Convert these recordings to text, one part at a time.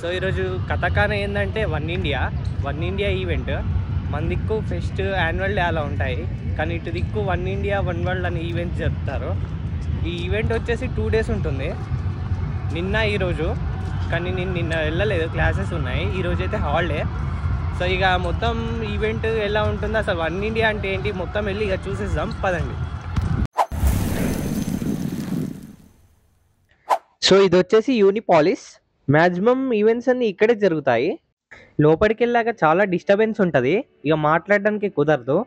So ఈరోజు కథకాన ఏంటంటే one India event. మన దిక్కు ఫెస్ట్ యాన్యువల్ డే అలా ఉంటాయి, కానీ ఇటు దిక్కు వన్ ఇండియా వన్ వరల్డ్ అనే ఈవెంట్ జరుపుతారు. ఈ ఈవెంట్ వచ్చేసి 2 days ఉంటుంది, నిన్న ఈరోజు. కానీ నేను నిన్న వెళ్ళలేదు, క్లాసెస్ ఉన్నాయి. ఈరోజు అయితే హాలిడే. సో ఇక మొత్తం ఈవెంట్ ఎలా ఉంటుందో, అసలు వన్ ఇండియా అంటే ఏంటి మొత్తం వెళ్ళి ఇక చూసేద్దాం పదండి. సో ఇది వచ్చేసి యూనిపాలిస్. మ్యాక్సిమం ఈవెంట్స్ అన్నీ ఇక్కడే జరుగుతాయి. లోపలికి వెళ్ళాక చాలా డిస్టర్బెన్స్ ఉంటుంది, ఇక మాట్లాడడానికి కుదరదు.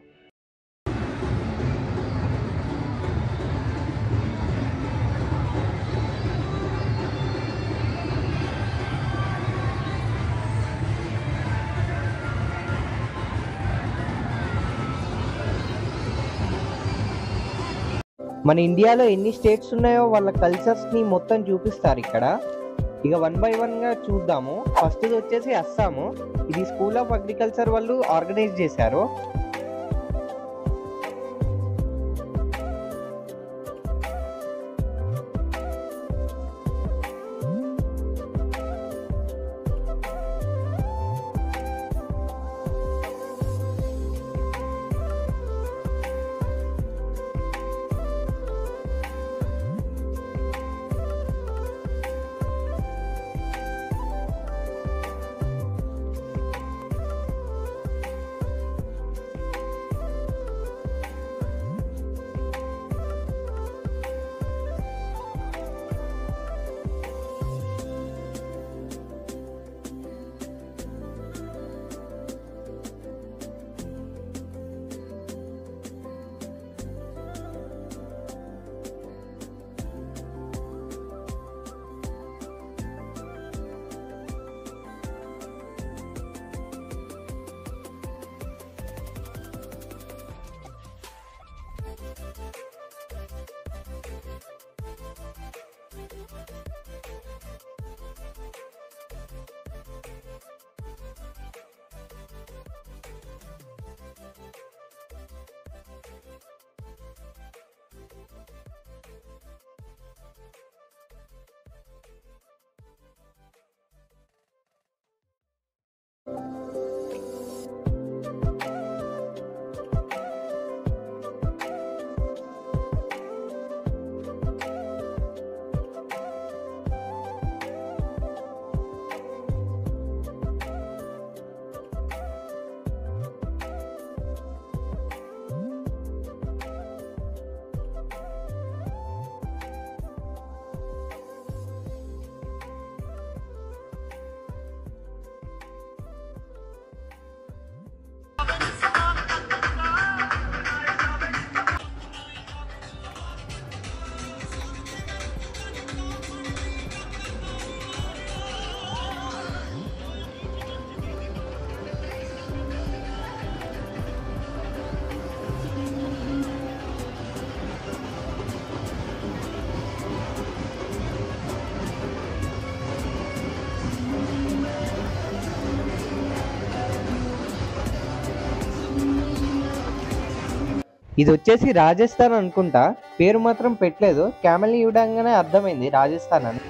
మన ఇండియాలో ఎన్ని స్టేట్స్ ఉన్నాయో వాళ్ళ కల్చర్స్ని మొత్తం చూపిస్తారు ఇక్కడ. ఇక 1 by 1గా చూద్దాము. ఫస్ట్ వచ్చేసి అస్సాము. ఇది స్కూల్ ఆఫ్ అగ్రికల్చర్ వాళ్ళు ఆర్గనైజ్ చేశారు. ఇది వచ్చేసి రాజస్థాన్ అనుకుంటా, పేరు మాత్రం పెట్టలేదు. క్యామెల్ ఇవ్వడంగానే అర్థమైంది రాజస్థాన్ అని.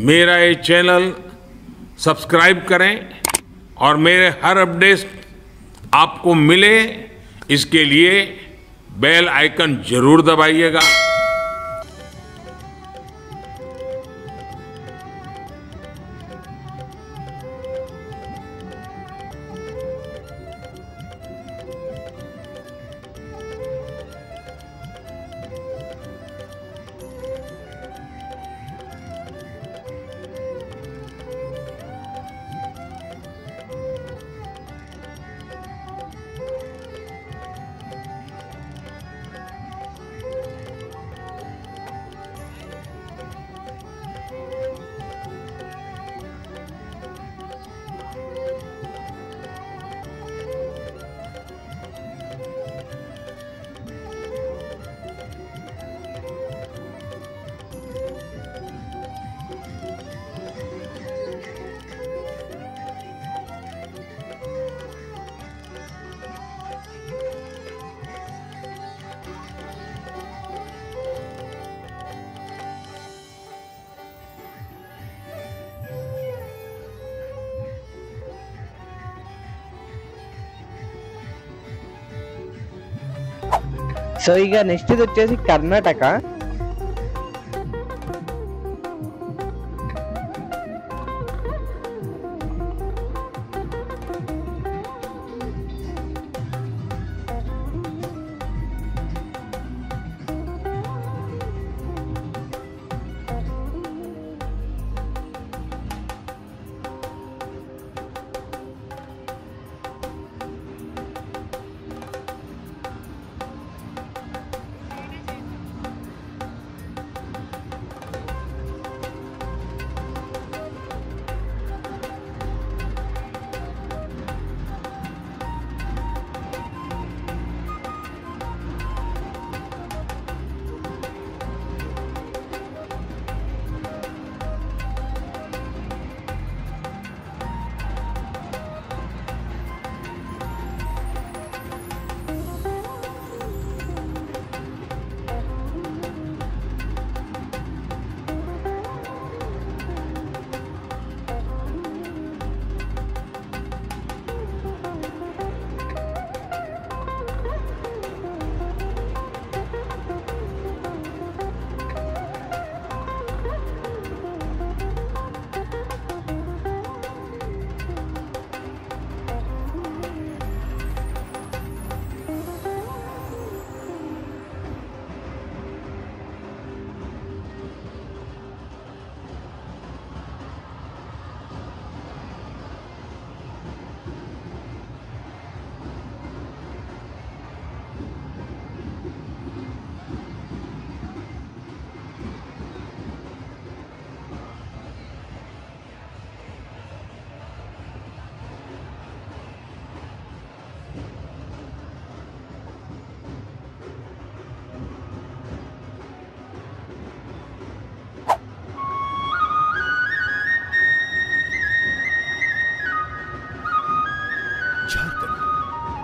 मेरा ये चैनल सब्सक्राइब करें और मेरे हर अपडेट आपको मिले, इसके लिए बेल आइकन जरूर दबाइएगा। సో ఇక నెక్స్ట్ ఇది వచ్చేసి Karnataka.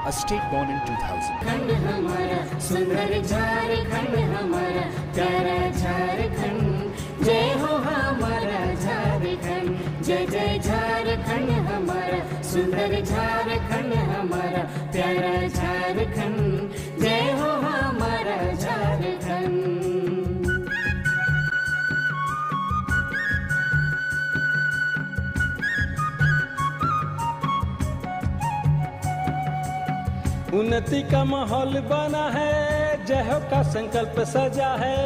a state born in 2000. खंड हमारा सुंदर झारखंड हमारा प्यारा झारखंड, जय हो हमारा झारखंड, जय जय झारखंड हमारा सुंदर झारखंड हमारा प्यारा झारखंड, जय हो हमारा झारखंड। उन्नति का माहौल बना है, जय हो का संकल्प सजा है,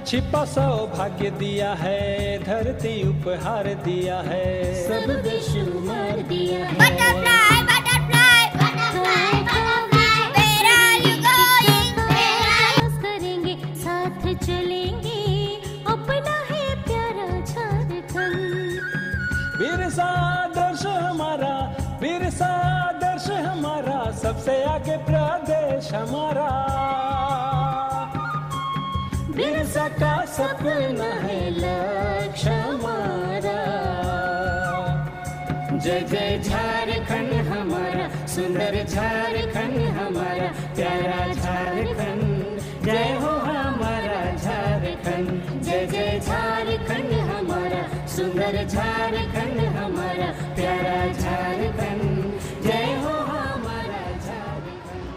छिपा सौभाग्य दिया है, धरती उपहार दिया है, सब बेशुमार दिया है। Butterfly, butterfly, butterfly, butterfly, where are you going? Where are you? करेंगे साथ चलेंगे, अपना है प्यारा झारखंड। बिरसा आदर्श हमारा, बिरसा आदर्श हमारा, सबसे आगे प्रदेश हमारा, बिरसा का सपना है लक्ष्य हमारा। जय जय झारखंड हमारा सुंदर झारखंड हमारा प्यारा झारखंड, जय हो हमारा झारखंड, जय जय झारखंड हमारा सुंदर झारखंड हमारा प्यारा झारखंड, जय हो हमारा झारखंड।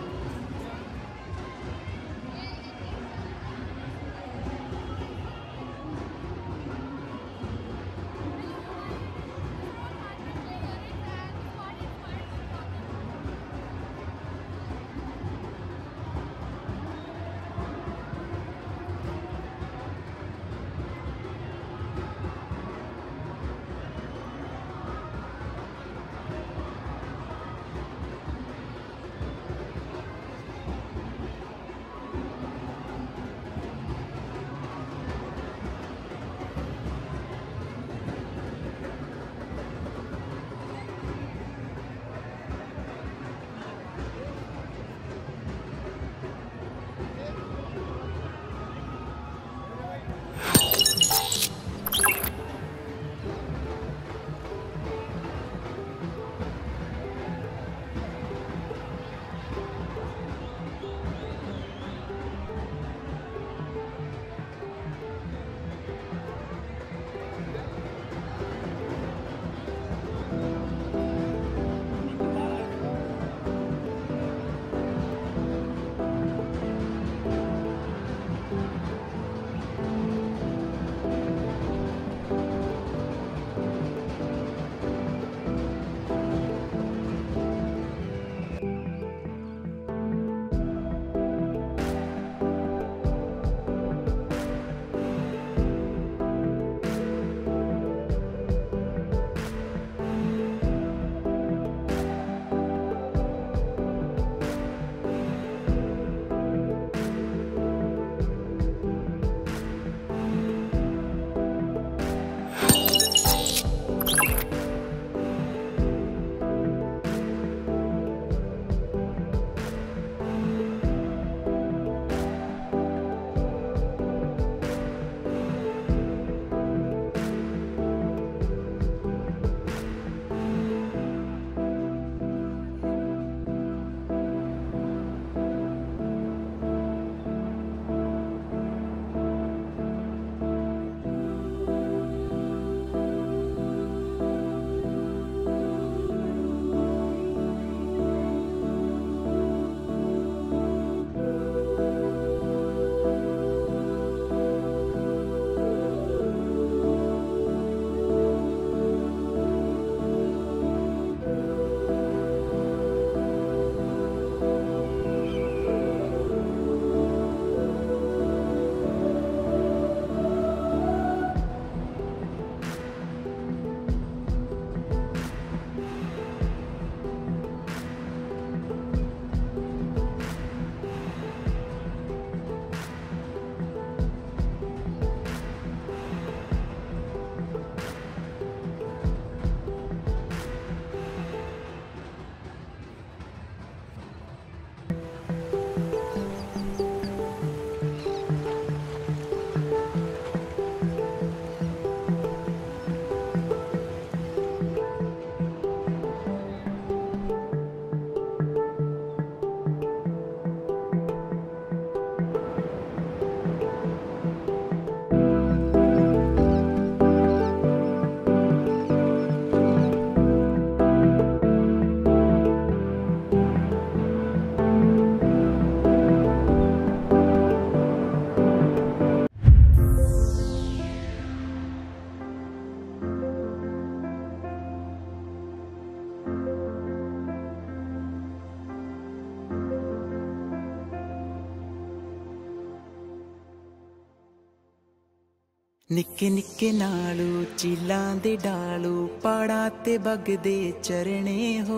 निक्के निक्के नालू चीलां दे डालू पहाड़ां ते बगदे चरणे हो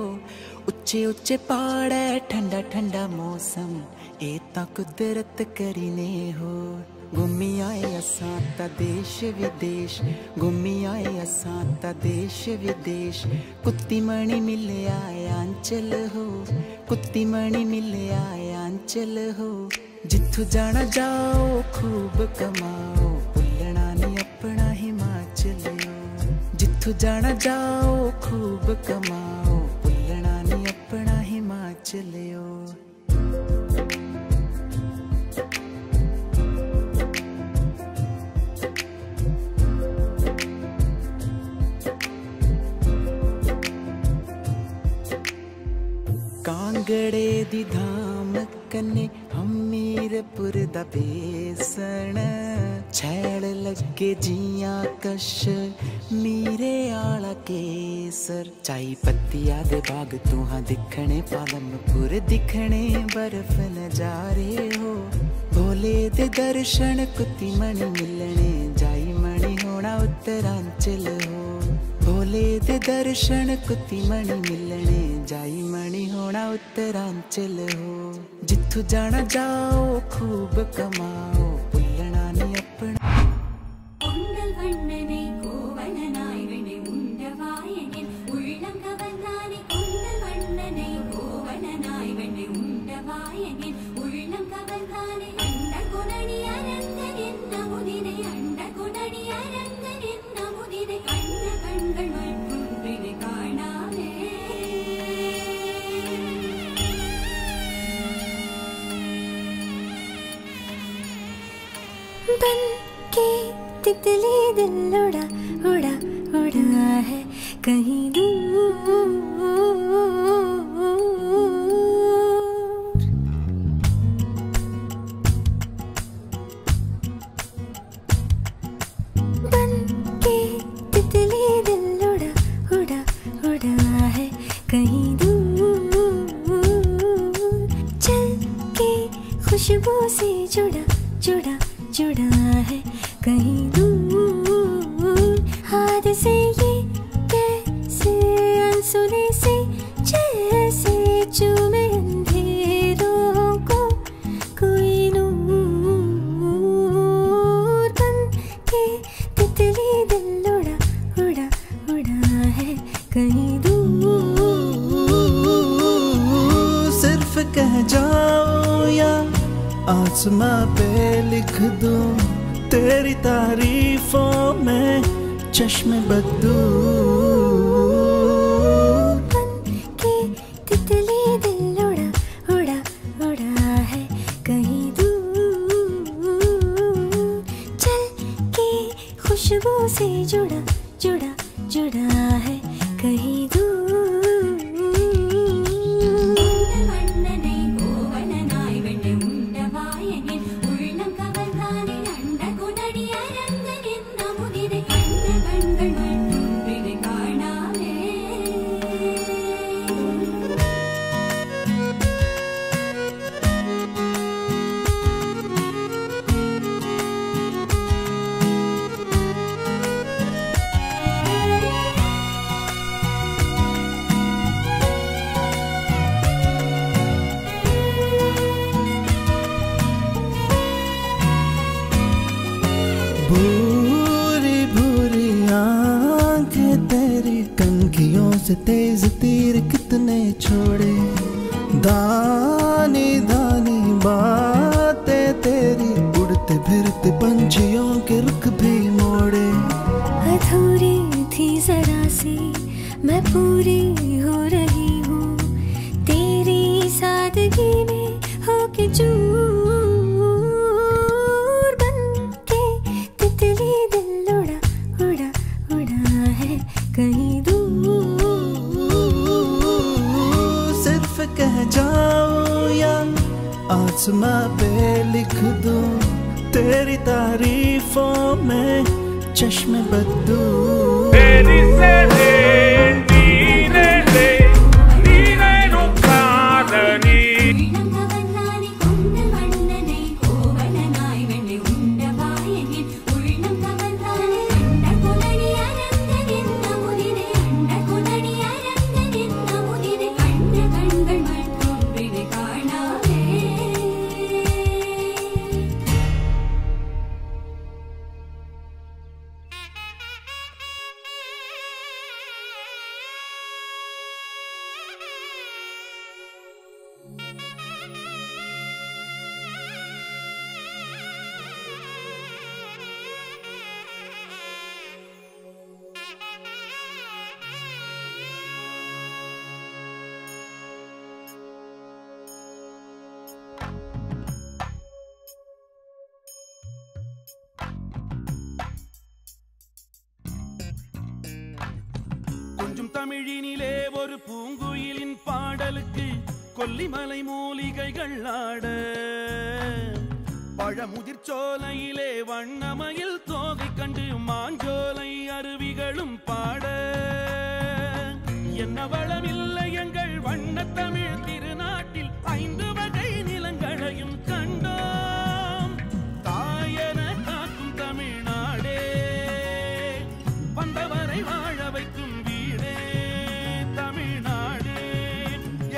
उच्चे उच्चे पहाड़ है ठंडा ठंडा मौसम ए तां कुदरत करीने हो घूमी आए असां ता देश विदेश घूमी आए असां ता देश विदेश कुत्ती मणि मिले आंचल हो कुत्ती मणि मिले आंचल हो जिथु जाना जाओ खूब कमाओ अपना हिमाचल जिथु जाना जाओ खूब कमाओ भुलना नहीं अपना हिमाचल कांगड़े दी धाम कन्ने हमीरपुर दा बेसन छैड़ लगे जियां कश मीरे आला केसर चाई पत्तिया दे बाग तुहां दिखने पालमपुर दिखने बर्फ नजारे हो भोले दे दर्शन कुत्ती मणि मिलने जाई मणि होना उत्तरांचल हो भोले दे दर्शन कुत्ती मणि मिलने जाई मणि होना उत्तरांचल हो जिथु जाना जाओ खूब कमाओ भुलना नहीं अपना बन के तितली दिल उड़ा उड़ा उड़ा है कहीं दूर बन के तितली दिल उड़ा उड़ा उड़ा है कहीं दूर चल के खुशबू से जुड़ा जुड़ा जुड़ा है कहीं दूर हाथ से ये कैसे अनसुने से जैसे चूमे अंधेरों को कोई नूर बन के तितली दिल उड़ा उड़ा उड़ा है कहीं दूर सिर्फ कह जाओ या आसमां पे लिख दूं तेरी तारीफों में चश्मे बदू बन के तितली दिल उड़ा उड़ा उड़ा है कहीं दूर चल के खुशबू से जुड़ा जुड़ा जुड़ा है कहीं दूर भूरी भूरी आंखें तेरी कनखियों से तेज तीर कितने छोड़े दानी दानी बातें तेरी उड़ते फिरते पंछियों के रुख भी मोड़े अधूरी थी जरा सी मैं पूरी हो रही हूँ तेरी सादगी में होके चूर बन के तितली दिल उड़ा उड़ा उड़ा है कहीं दूर सिर्फ कह जाओ या आसमां पे लिख दूं तेरी तारीफों में चश्मे बदू तेरी से नीने नु कादनी தமிழினிலே ஒரு பூங்குயிலின் பாடலுக்கு கொல்லிமலை மூலிகைகள் ஆட, பழமுதிர் சோலையிலே வண்ணமயில் தோகை கண்டு மாஞ்சோலை அருவிகளும் பாட, என்ன வளமில்லை எங்கள் வண்ண தமிழ் திருநாட்டில் 5 வகை நிலங்களையும் கண்டோம். தாயன காக்கும் தமிழ்நாடே, வந்தவரை வாழ வைக்கும் வீடே தமிழ்நாடே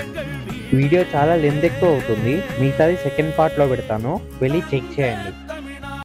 எங்கள் వీడియో చాలా లెంత్ ఎక్కువ అవుతుంది, మిగతాది సెకండ్ పార్ట్లో పెడతాను, వెళ్ళి చెక్ చేయండి.